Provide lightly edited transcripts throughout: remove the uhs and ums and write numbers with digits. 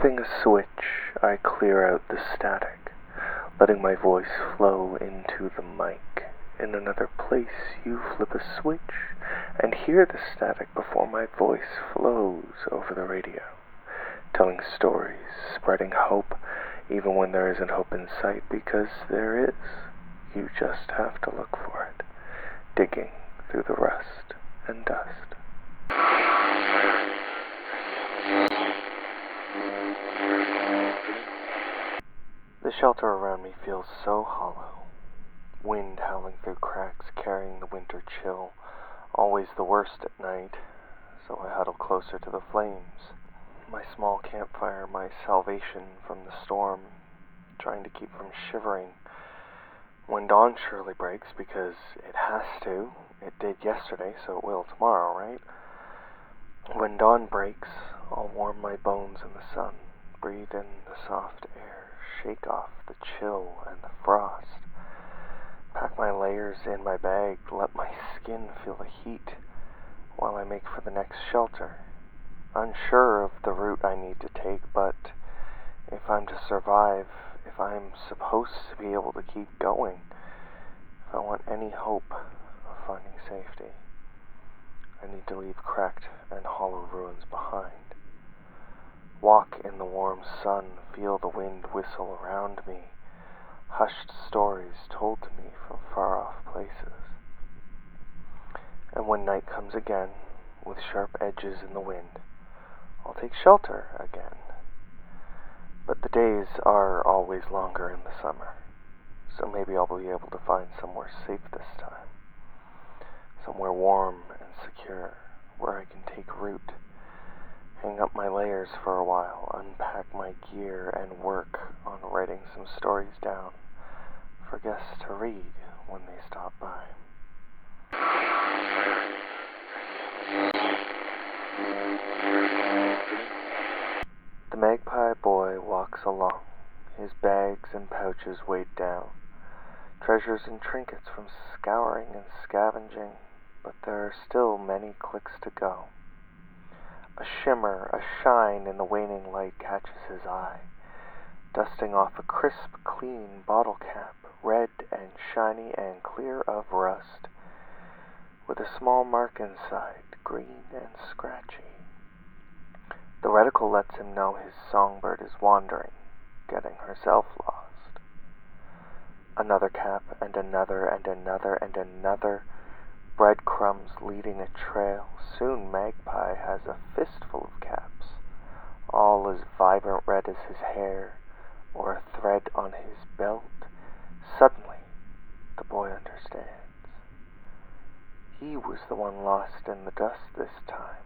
Flipping a switch, I clear out the static, letting my voice flow into the mic. In another place, you flip a switch and hear the static before my voice flows over the radio, telling stories, spreading hope, even when there isn't hope in sight, because there is. You just have to look for it, digging through the rust and dust. The shelter around me feels so hollow. Wind howling through cracks, carrying the winter chill. Always the worst at night, so I huddle closer to the flames. My small campfire, my salvation from the storm, trying to keep from shivering. When dawn surely breaks, because it has to. It did yesterday, so it will tomorrow, right? When dawn breaks, I'll warm my bones in the sun, breathe in the soft air, shake off the chill and the frost. Pack my layers in my bag, let my skin feel the heat while I make for the next shelter. Unsure of the route I need to take, but if I'm to survive, if I'm supposed to be able to keep going, if I want any hope of finding safety, I need to leave cracked and hollow ruins behind. Walk in the warm sun, feel the wind whistle around me, hushed stories told to me from far-off places. And when night comes again, with sharp edges in the wind, I'll take shelter again. But the days are always longer in the summer, so maybe I'll be able to find somewhere safe this time. Somewhere warm and secure, where I can take root, hang up my layers for a while, unpack my gear, and work on writing some stories down for guests to read when they stop by. The magpie boy walks along, his bags and pouches weighed down, treasures and trinkets from scouring and scavenging, but there are still many clicks to go. A shimmer, a shine in the waning light catches his eye, dusting off a crisp, clean bottle cap, red and shiny and clear of rust, with a small mark inside, green and scratchy. The reticle lets him know his songbird is wandering, getting herself lost. Another cap, and another, and another, and another, breadcrumbs leading a trail. Soon Magpie has a fistful of caps, all as vibrant red as his hair, or a thread on his belt. Suddenly, the boy understands. He was the one lost in the dust this time,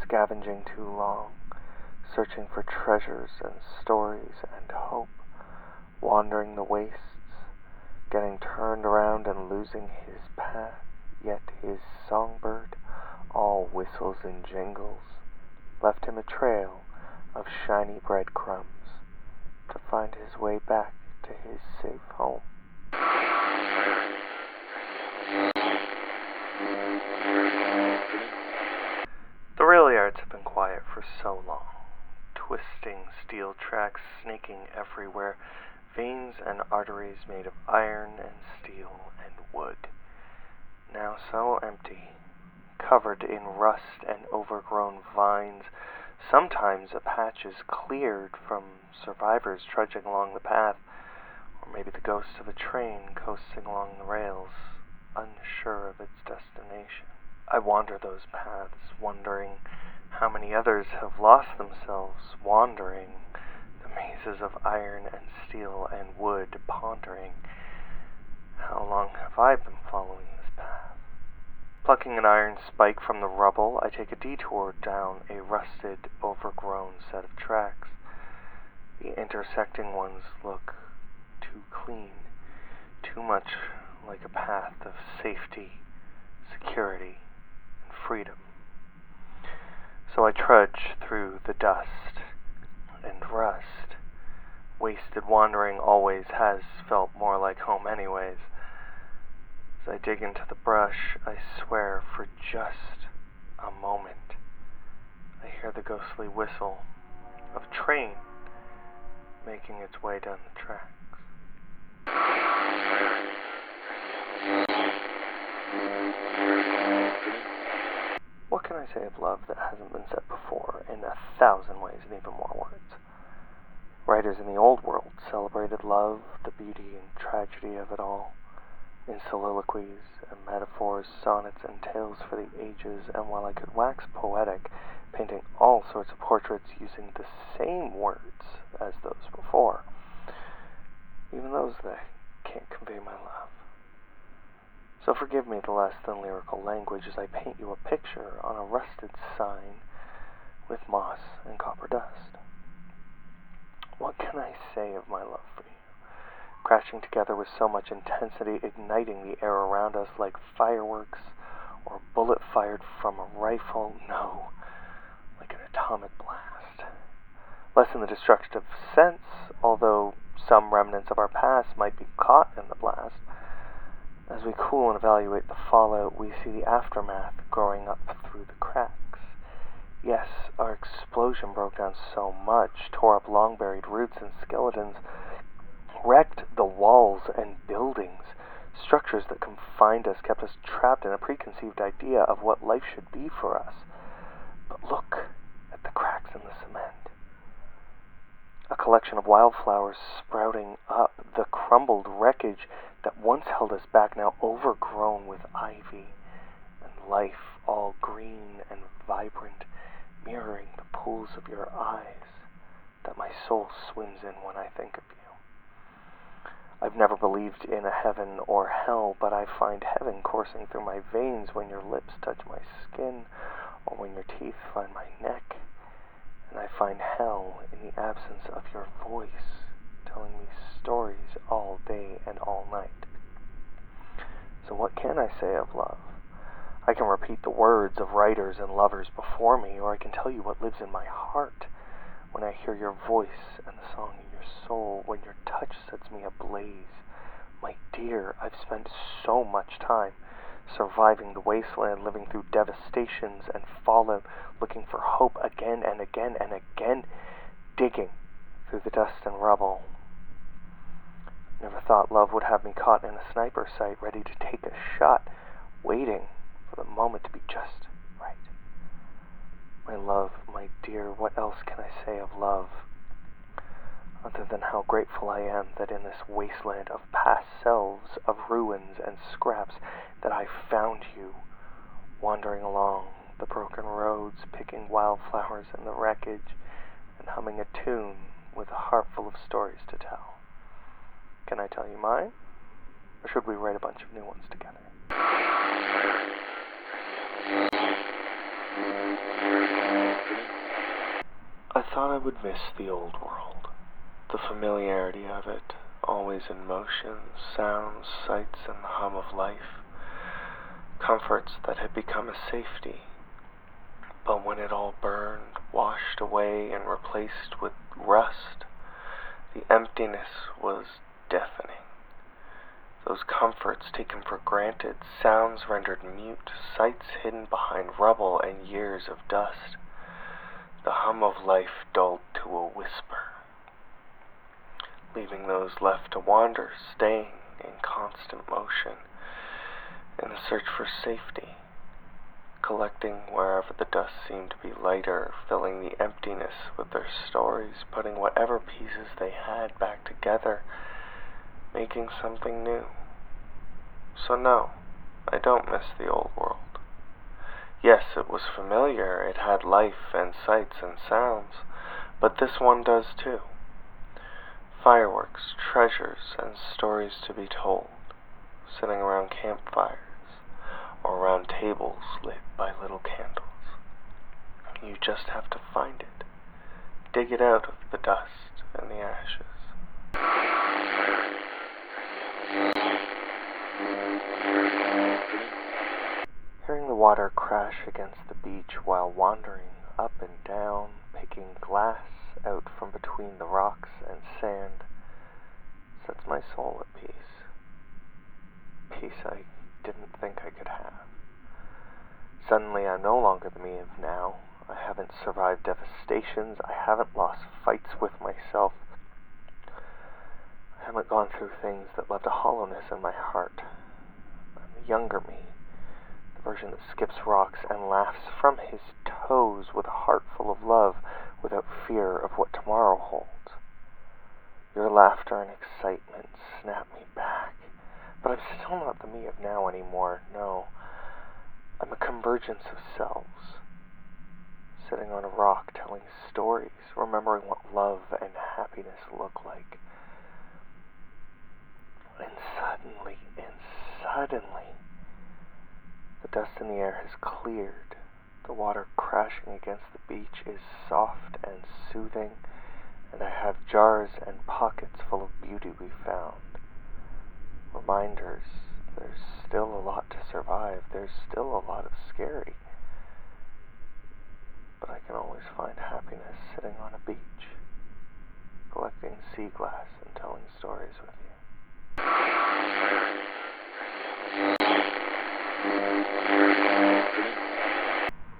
scavenging too long, searching for treasures and stories and hope, wandering the wastes, getting turned around and losing his path, yet his songbird, all whistles and jingles, left him a trail of shiny breadcrumbs to find his way back to his safe home. The Railyards have been quiet for so long, twisting steel tracks snaking everywhere, veins and arteries made of iron and steel and wood, now so empty, covered in rust and overgrown vines. Sometimes a patch is cleared from survivors trudging along the path, or maybe the ghost of a train coasting along the rails, unsure of its destination. I wander those paths, wondering how many others have lost themselves, wandering the mazes of iron and steel and wood, pondering, how long have I been following this path? Plucking an iron spike from the rubble, I take a detour down a rusted, overgrown set of tracks. The intersecting ones look too clean, too much like a path of safety, security, and freedom. So I trudge through the dust and rust. Wasted wandering always has felt more like home anyways. As I dig into the brush, I swear for just a moment, I hear the ghostly whistle of a train making its way down the tracks. What can I say of love that hasn't been said before in 1,000 ways and even more words? Writers in the old world celebrated love, the beauty and tragedy of it all, in soliloquies and metaphors, sonnets and tales for the ages, and while I could wax poetic, painting all sorts of portraits using the same words as those before, even those that can't convey my love. So forgive me the less than lyrical language as I paint you a picture on a rusted sign with moss and copper dust. What can I say of my love for you? Crashing together with so much intensity, igniting the air around us like fireworks or a bullet fired from a rifle. No, like an atomic blast. Less in the destructive sense, although some remnants of our past might be caught in the blast. As we cool and evaluate the fallout, we see the aftermath growing up through the cracks. Yes, our explosion broke down so much, tore up long-buried roots and skeletons, wrecked the walls and buildings. Structures that confined us, kept us trapped in a preconceived idea of what life should be for us. But look at the cracks in the cement. A collection of wildflowers sprouting up, the crumbled wreckage that once held us back, now overgrown with ivy, and life all green and vibrant, mirroring the pools of your eyes that my soul swims in when I think of you. I've never believed in a heaven or hell, but I find heaven coursing through my veins when your lips touch my skin, or when your teeth find my neck. And I find hell in the absence of your voice, telling me stories all day and all night. So what can I say of love? I can repeat the words of writers and lovers before me, or I can tell you what lives in my heart when I hear your voice and the song in your soul, when your touch sets me ablaze. My dear, I've spent so much time surviving the wasteland, living through devastations and fallout, looking for hope again and again and again, digging through the dust and rubble. Never thought love would have me caught in a sniper sight, ready to take a shot, waiting for the moment to be just right. My love, my dear, what else can I say of love, other than how grateful I am that in this wasteland of past selves, of ruins and scraps, that I found you, wandering along the broken roads, picking wildflowers in the wreckage, and humming a tune with a heart full of stories to tell. Can I tell you mine? Or should we write a bunch of new ones together? I thought I would miss the old world, the familiarity of it, always in motion, sounds, sights, and the hum of life, comforts that had become a safety. But when it all burned, washed away, and replaced with rust, the emptiness was deafening. Those comforts taken for granted, sounds rendered mute, sights hidden behind rubble and years of dust, the hum of life dulled to a whisper, leaving those left to wander, staying in constant motion, in the search for safety, collecting wherever the dust seemed to be lighter, filling the emptiness with their stories, putting whatever pieces they had back together, making something new. So no, I don't miss the old world. Yes, it was familiar, it had life and sights and sounds, but this one does too. Fireworks, treasures, and stories to be told, sitting around campfires, or around tables lit by little candles. You just have to find it, dig it out of the dust and the ashes. Hearing the water crash against the beach while wandering up and down, picking glass out from between the rocks and sand, sets my soul at peace. Peace I didn't think I could have. Suddenly I'm no longer the me of now. I haven't survived devastations. I haven't lost fights with myself. I haven't gone through things that left a hollowness in my heart. I'm the younger me, the version that skips rocks and laughs from his toes with a heart full of love without fear of what tomorrow holds. Your laughter and excitement snap me back, but I'm still not the me of now anymore. No, I'm a convergence of selves, sitting on a rock telling stories, remembering what love and happiness look like. And suddenly, the dust in the air has cleared. The water crashing against the beach is soft and soothing, and I have jars and pockets full of beauty we found. Reminders, there's still a lot to survive. There's still a lot of scary. But I can always find happiness sitting on a beach, collecting sea glass and telling stories with you.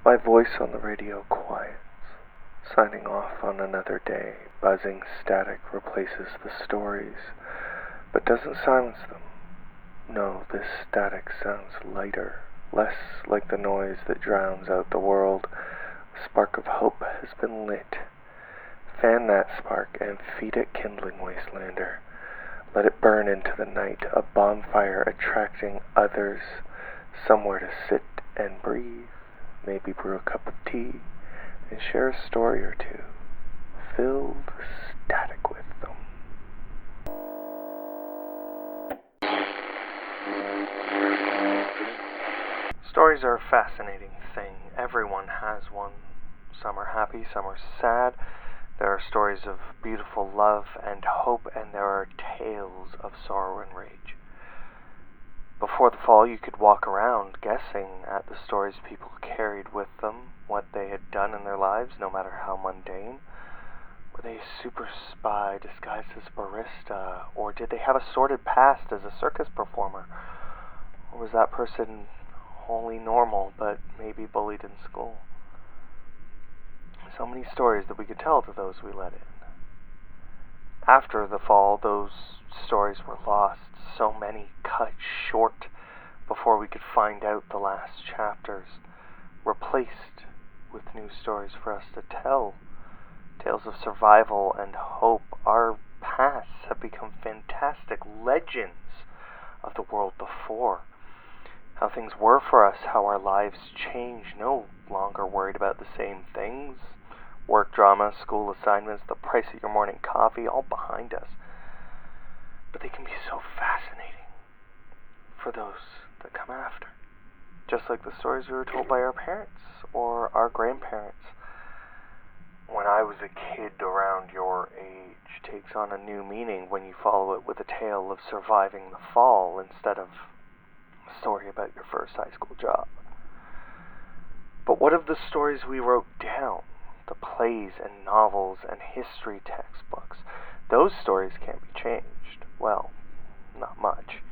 My voice on the radio quiets. Signing off on another day. Buzzing static replaces the stories, but doesn't silence them. No, this static sounds lighter, less like the noise that drowns out the world. A spark of hope has been lit. Fan that spark and feed it kindling, wastelander. Let it burn into the night, a bonfire attracting others, somewhere to sit and breathe, maybe brew a cup of tea, and share a story or two. Fill the static with them. Stories are a fascinating thing. Everyone has one. Some are happy, some are sad. There are stories of beautiful love and hope, and there are tales of sorrow and rage. Before the fall, you could walk around guessing at the stories people carried with them, what they had done in their lives, no matter how mundane. Were they a super spy disguised as a barista, or did they have a sordid past as a circus performer? Or was that person wholly normal, but maybe bullied in school? So many stories that we could tell to those we let in. After the fall, those stories were lost, so many cut short before we could find out the last chapters, replaced with new stories for us to tell. Tales of survival and hope. Our pasts have become fantastic legends of the world before. How things were for us, how our lives changed, no longer worried about the same things. Work drama, school assignments, the price of your morning coffee, all behind us. But they can be so fascinating for those that come after. Just like the stories we were told by our parents or our grandparents. When I was a kid around your age takes on a new meaning when you follow it with a tale of surviving the fall instead of a story about your first high school job. But what of the stories we wrote down? The plays and novels and history textbooks. Those stories can't be changed. Well, not much.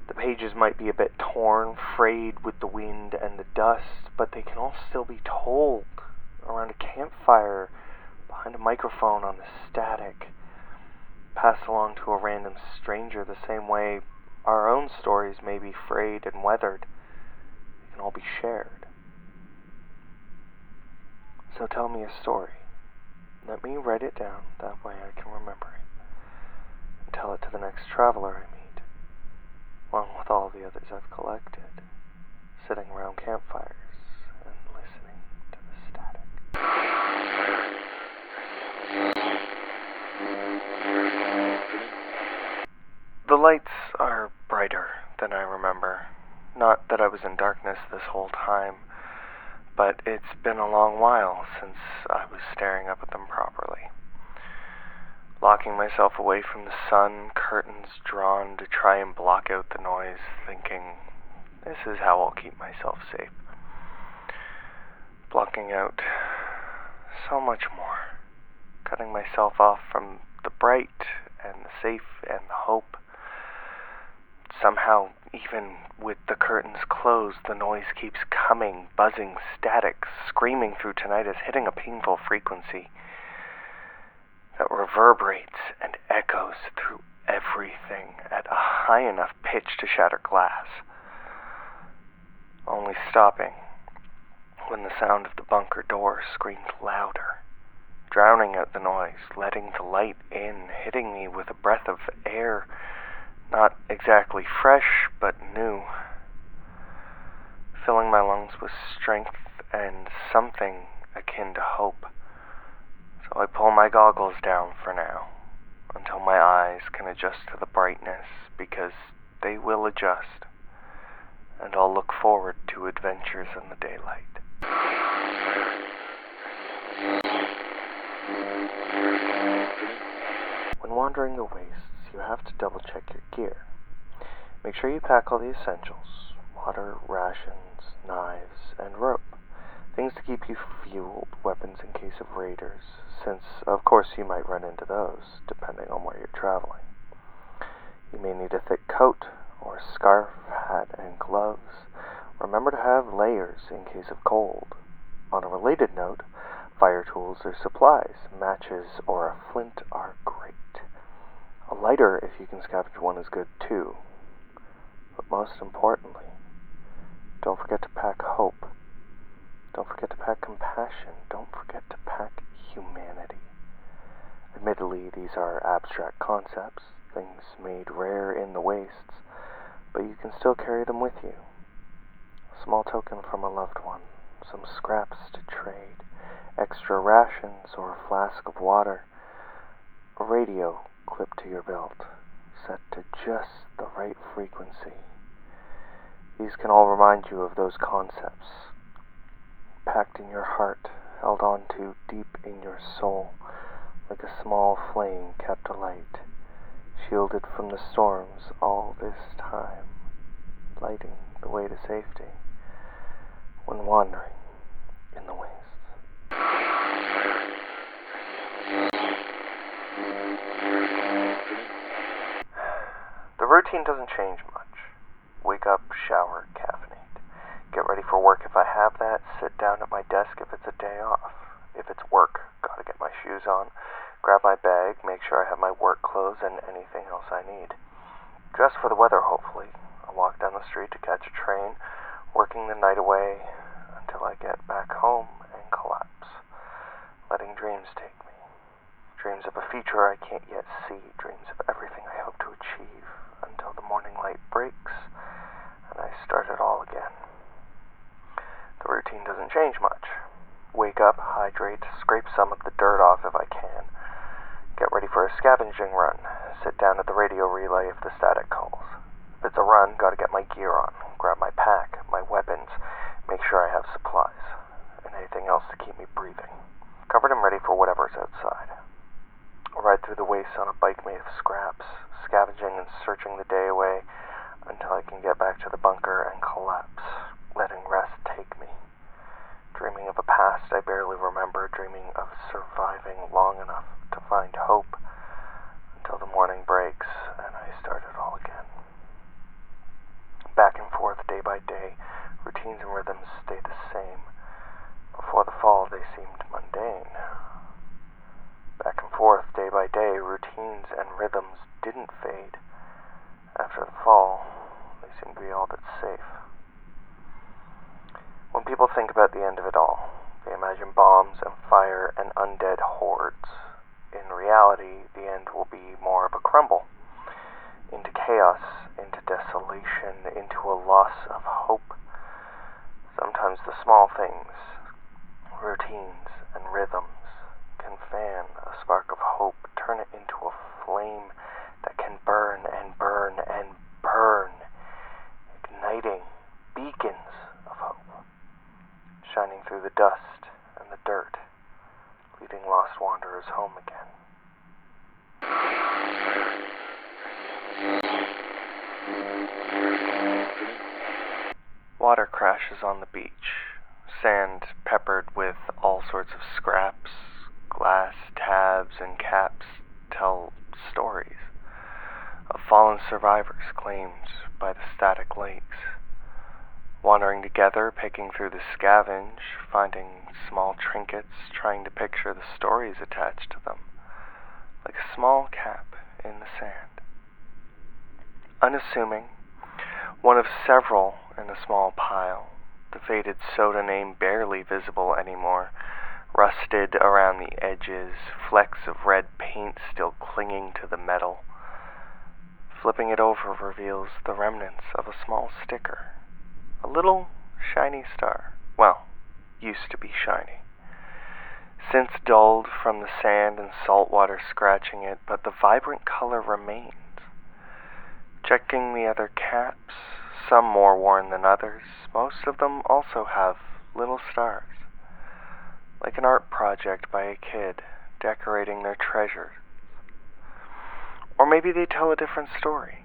The pages might be a bit torn, frayed with the wind and the dust, but they can all still be told around a campfire, behind a microphone on the static, passed along to a random stranger the same way our own stories may be frayed and weathered. They can all be shared. So tell me a story. Let me write it down, that way I can remember it. And tell it to the next traveler I meet, along with all the others I've collected, sitting around campfires and listening to the static. The lights are brighter than I remember. Not that I was in darkness this whole time, but it's been a long while since I was staring up at them properly. Locking myself away from the sun, curtains drawn to try and block out the noise, thinking, this is how I'll keep myself safe. Blocking out so much more. Cutting myself off from the bright and the safe and the hope. Somehow Even with the curtains closed, the noise keeps coming, buzzing, static, screaming through tinnitus, hitting a painful frequency that reverberates and echoes through everything at a high enough pitch to shatter glass, only stopping when the sound of the bunker door screamed louder, drowning out the noise, letting the light in, hitting me with a breath of air, not exactly fresh, but new, filling my lungs with strength and something akin to hope. So I pull my goggles down for now, until my eyes can adjust to the brightness, because they will adjust, and I'll look forward to adventures in the daylight. When wandering the wastes, you have to double-check your gear. Make sure you pack all the essentials: water, rations, knives, and rope. Things to keep you fueled, weapons in case of raiders, since, of course, you might run into those, depending on where you're traveling. You may need a thick coat, or a scarf, hat, and gloves. Remember to have layers in case of cold. On a related note, fire tools or supplies, matches, or a flint are great. A lighter, if you can scavenge one, is good too. But most importantly, don't forget to pack hope. Don't forget to pack compassion. Don't forget to pack humanity. Admittedly, these are abstract concepts, things made rare in the wastes, but you can still carry them with you. A small token from a loved one, some scraps to trade, extra rations or a flask of water, a radio clipped to your belt, set to just the right frequency. These can all remind you of those concepts, packed in your heart, held on to deep in your soul, like a small flame kept alight, shielded from the storms all this time, lighting the way to safety when wandering in the wastes. The routine doesn't change much. Wake up, shower, caffeinate. Get ready for work if I have that. Sit down at my desk if it's a day off. If it's work, gotta get my shoes on. Grab my bag, make sure I have my work clothes and anything else I need. Dress for the weather, hopefully. I'll walk down the street to catch a train, working the night away until I get back home and collapse, letting dreams take me. Dreams of a future I can't yet see, dreams of everything I hope to achieve, until the morning light breaks and I start it all again. The routine doesn't change much. Wake up, hydrate, scrape some of the dirt off if I can. Get ready for a scavenging run. Sit down at the radio relay if the static calls. If it's a run, gotta get my gear on. Grab my pack, my weapons, make sure I have supplies, and anything else to keep me breathing. Covered and ready for whatever's outside. I'll ride through the wastes on a bike made of scraps, scavenging and searching the day away until I can get back to the bunker and collapse, letting rest take me. Dreaming of a past I barely remember, dreaming of surviving long enough to find hope until the morning breaks and I start it all again. Back and forth day by day, routines and rhythms stay the same. Before the fall they seemed mundane. Back and forth day by day, routines and rhythms didn't fade. After the fall, they seemed to be all but safe. When people think about the end of it all, they imagine bombs and fire and undead hordes. In reality, the end will be more of a crumble, into chaos, into desolation, into a loss of hope. Sometimes the small things, routines and rhythms, can fan a spark of hope, turn it into a flame that can burn and burn and burn, igniting beacons of hope, shining through the dust and the dirt, leading lost wanderers home again. Water crashes on the beach, sand peppered with all sorts of scraps, glass tabs and caps tell stories. A fallen survivors claimed by the static lakes, wandering together, picking through the scavenge, finding small trinkets, trying to picture the stories attached to them, like a small cap in the sand. Unassuming, one of several in a small pile, the faded soda name barely visible anymore, rusted around the edges, flecks of red paint still clinging to the metal. Flipping it over reveals the remnants of a small sticker, a little shiny star. Well, used to be shiny. Since dulled from the sand and salt water scratching it, but the vibrant color remains. Checking the other caps, some more worn than others, most of them also have little stars, like an art project by a kid decorating their treasures. Or maybe they tell a different story.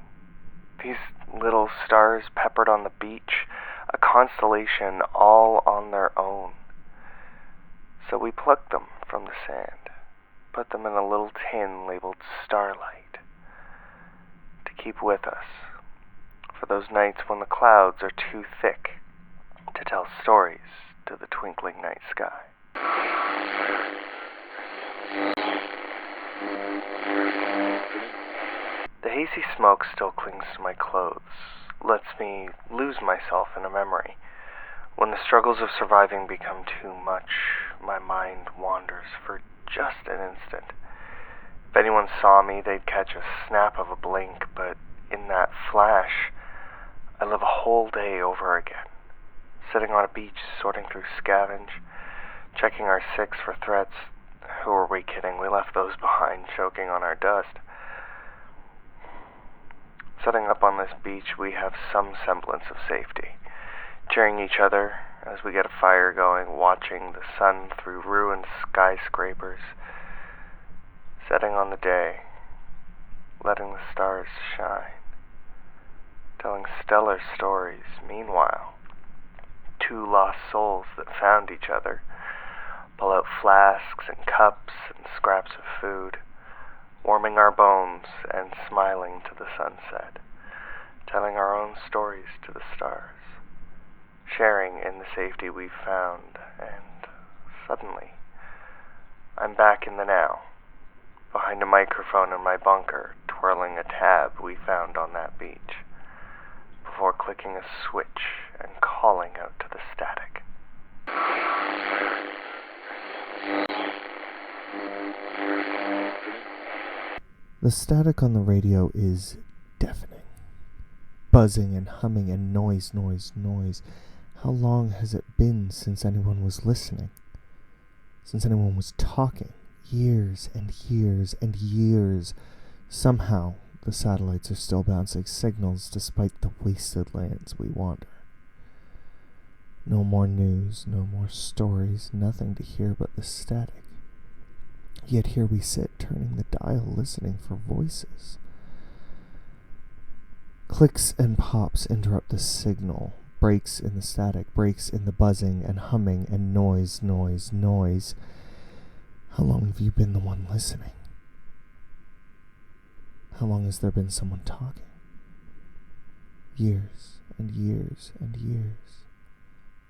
These little stars peppered on the beach, a constellation all on their own. So we plucked them from the sand, put them in a little tin labeled Starlight, to keep with us for those nights when the clouds are too thick to tell stories to the twinkling night sky. The hazy smoke still clings to my clothes, lets me lose myself in a memory. When the struggles of surviving become too much, my mind wanders for just an instant. If anyone saw me, they'd catch a snap of a blink, but in that flash, I live a whole day over again, sitting on a beach, sorting through scavenge, checking our six for threats. Who are we kidding? We left those behind, choking on our dust. Setting up on this beach, we have some semblance of safety, cheering each other as we get a fire going, watching the sun through ruined skyscrapers, setting on the day, letting the stars shine, telling stellar stories. Meanwhile, two lost souls that found each other pull out flasks and cups and scraps of food, warming our bones and smiling to the sunset, telling our own stories to the stars, sharing in the safety we've found, and suddenly, I'm back in the now, behind a microphone in my bunker, twirling a tab we found on that beach, before clicking a switch and calling out to the static. The static on the radio is deafening. Buzzing and humming and noise. How long has it been since anyone was listening? Since anyone was talking? Years and years and years. Somehow, the satellites are still bouncing signals despite the wasted lands we wander. No more news, no more stories, nothing to hear but the static. Yet here we sit, turning the dial, listening for voices. Clicks and pops interrupt the signal, breaks in the static, breaks in the buzzing and humming and noise. How long have you been the one listening? How long has there been someone talking? Years and years and years.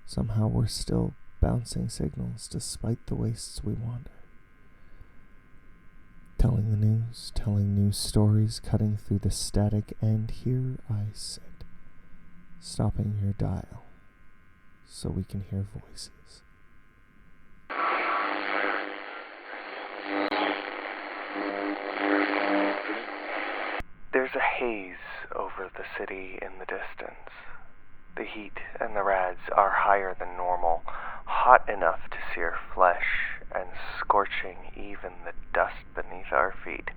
Somehow we're still bouncing signals despite the wastes we wander. Telling the news, telling news stories, cutting through the static, and here I sit, stopping your dial, so we can hear voices. There's a haze over the city in the distance. The heat and the rads are higher than normal, hot enough to sear flesh, and scorching even the dust beneath our feet.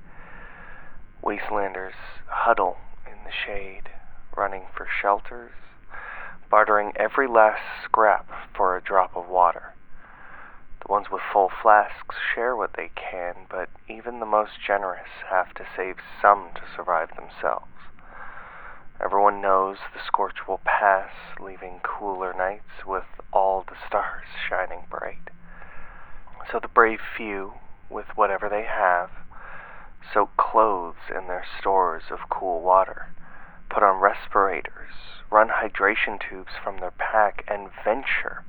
Wastelanders huddle in the shade, running for shelters, bartering every last scrap for a drop of water. The ones with full flasks share what they can, but even the most generous have to save some to survive themselves. Everyone knows the scorch will pass, leaving cooler nights with all the stars shining bright. So the brave few, with whatever they have, soak clothes in their stores of cool water, put on respirators, run hydration tubes from their pack, and venture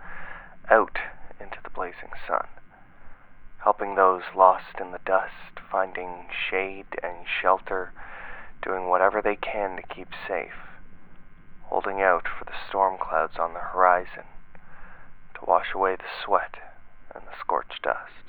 out into the blazing sun, helping those lost in the dust, finding shade and shelter, doing whatever they can to keep safe, holding out for the storm clouds on the horizon to wash away the sweat and the scorched dust.